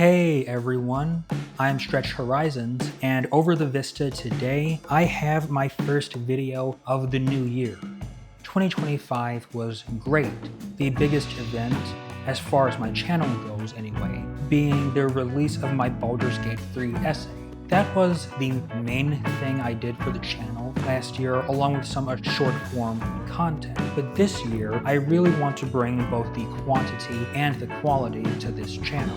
Hey everyone, I'm Stretch Horizons, and over the Vista today, I have my first video of the new year. 2025 was great, the biggest event, as far as my channel goes anyway, being the release of my Baldur's Gate 3 essay. That was the main thing I did for the channel last year, along with some short form content. But this year, I really want to bring both the quantity and the quality to this channel.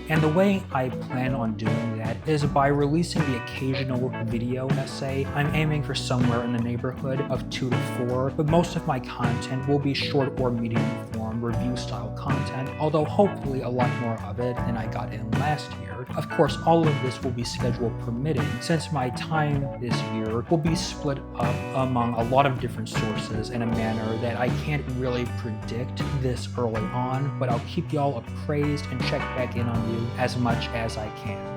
And the way I plan on doing that is by releasing the occasional video essay. I'm aiming for somewhere in the neighborhood of 2 to 4, but most of my content will be short or medium form review style content, although hopefully a lot more of it than I got in last year. Of course, all of this will be schedule permitting, since my time this year will be split up among a lot of different sources in a manner that I can't really predict this early on, but I'll keep y'all appraised and check back in on you as much as I can.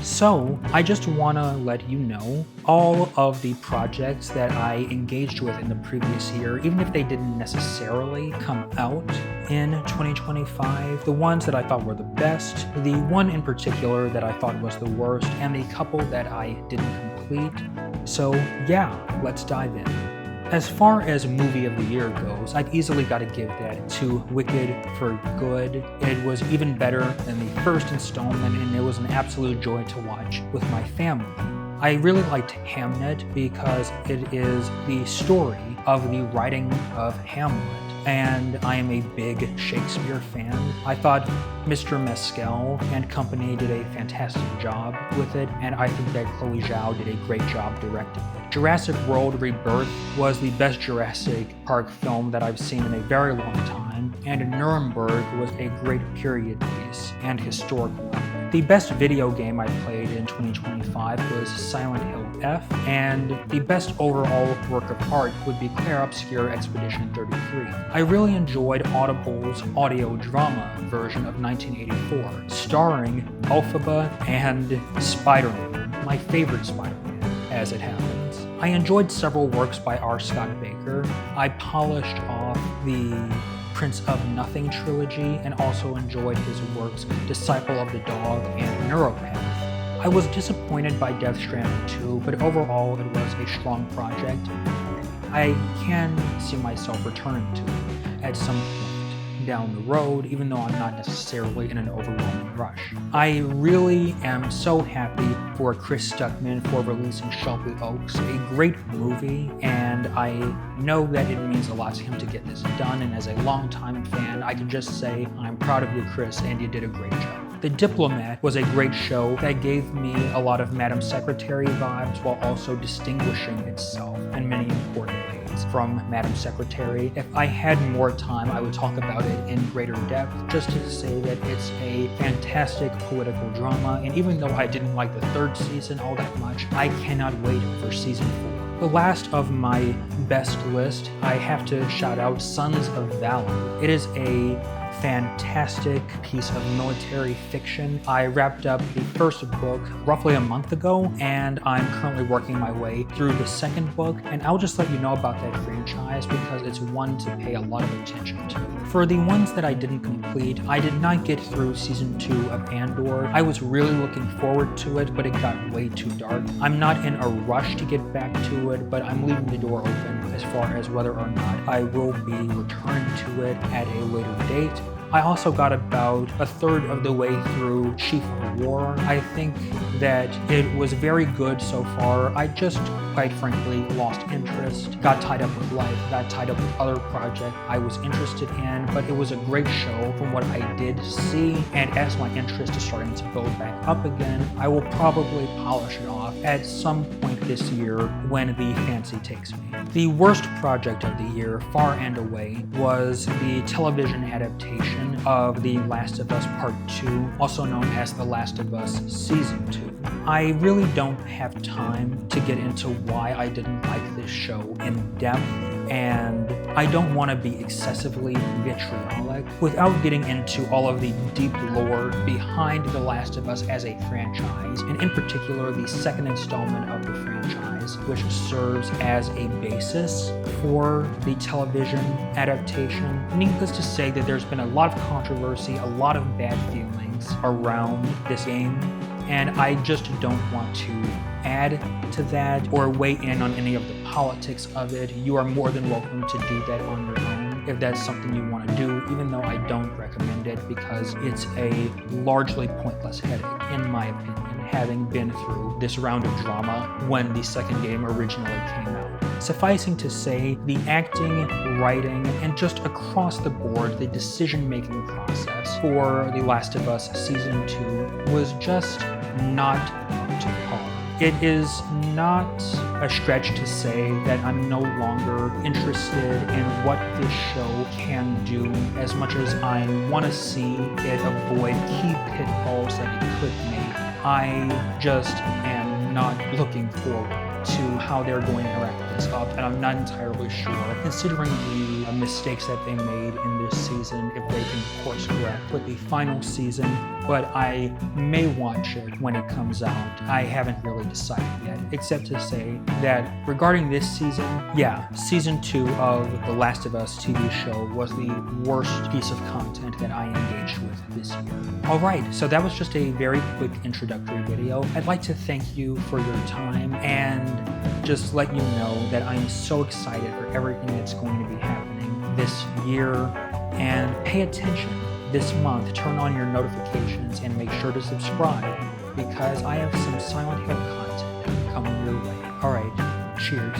So, I just want to let you know all of the projects that I engaged with in the previous year, even if they didn't necessarily come out in 2025, the ones that I thought were the best, the one in particular that I thought was the worst, and the couple that I didn't complete. So yeah, let's dive in. As far as movie of the year goes, I've easily got to give that to Wicked for Good. It was even better than the first installment, and it was an absolute joy to watch with my family. I really liked Hamnet because it is the story of the writing of Hamlet, and I am a big Shakespeare fan. I thought Mr. Mescal and company did a fantastic job with it, and I think that Chloe Zhao did a great job directing it. Jurassic World Rebirth was the best Jurassic Park film that I've seen in a very long time, and Nuremberg was a great period piece and historical epic. The best video game I played in 2025 was Silent Hill F, and the best overall work of art would be Clair Obscur Expedition 33. I really enjoyed Audible's audio drama version of 1984, starring Elphaba and Spider-Man, my favorite Spider-Man, as it happens. I enjoyed several works by R. Scott Baker. I polished off the Prince of Nothing trilogy and also enjoyed his works Disciple of the Dog and Neuropath. I was disappointed by Death Stranding 2, but overall it was a strong project. I can see myself returning to it at some point down the road, even though I'm not necessarily in an overwhelming rush. I really am so happy for Chris Stuckman for releasing Shelby Oaks, a great movie, and I know that it means a lot to him to get this done, and as a longtime fan, I can just say I'm proud of you, Chris, and you did a great job. The Diplomat was a great show that gave me a lot of Madam Secretary vibes while also distinguishing itself in many important ways from Madam Secretary. If I had more time, I would talk about it in greater depth, just to say that it's a fantastic political drama, and even though I didn't like the third season all that much, I cannot wait for season 4. The last of my best list, I have to shout out Sons of Valor. It is a fantastic piece of military fiction. I wrapped up the first book roughly a month ago, and I'm currently working my way through the second book, and I'll just let you know about that franchise because it's one to pay a lot of attention to. For the ones that I didn't complete, I did not get through season 2 of Andor. I was really looking forward to it, but it got way too dark. I'm not in a rush to get back to it, but I'm leaving the door open as far as whether or not I will be returning to it at a later date. I also got about a third of the way through Chief of War. I think that it was very good so far. I just, quite frankly, lost interest, got tied up with life, got tied up with other projects I was interested in, but it was a great show from what I did see, and as my interest is starting to build back up again, I will probably polish it off at some point this year when the fancy takes me. The worst project of the year, far and away, was the television adaptation of The Last of Us Part 2, also known as The Last of Us Season 2. I really don't have time to get into why I didn't like this show in depth, and I don't want to be excessively vitriolic without getting into all of the deep lore behind The Last of Us as a franchise, and in particular the second installment of the franchise, which serves as a basis for the television adaptation. Needless to say that there's been a lot of controversy, a lot of bad feelings around this game, and I just don't want to add to that or weigh in on any of the politics of it. You are more than welcome to do that on your own if that's something you want to do, even though I don't recommend it because it's a largely pointless headache, in my opinion, having been through this round of drama when the second game originally came out. Sufficing to say, the acting, writing, and just across the board, the decision-making process for The Last of Us Season 2 was just not up to par. It is not a stretch to say that I'm no longer interested in what this show can do as much as I want to see it avoid key pitfalls that it could make. I just am not looking forward to how they're going to wrap this up, and I'm not entirely sure, considering the mistakes that they made in this season, if they can course correct with the final season, but I may watch it when it comes out. I haven't really decided yet, except to say that regarding this season, yeah, Season 2 of The Last of Us TV show was the worst piece of content that I engaged with this year. Alright, so that was just a very quick introductory video. I'd like to thank you for your time and just let you know that I'm so excited for everything that's going to be happening this year, and pay attention this month. Turn on your notifications and make sure to subscribe because I have some Silent Hill content coming your way. Alright, cheers.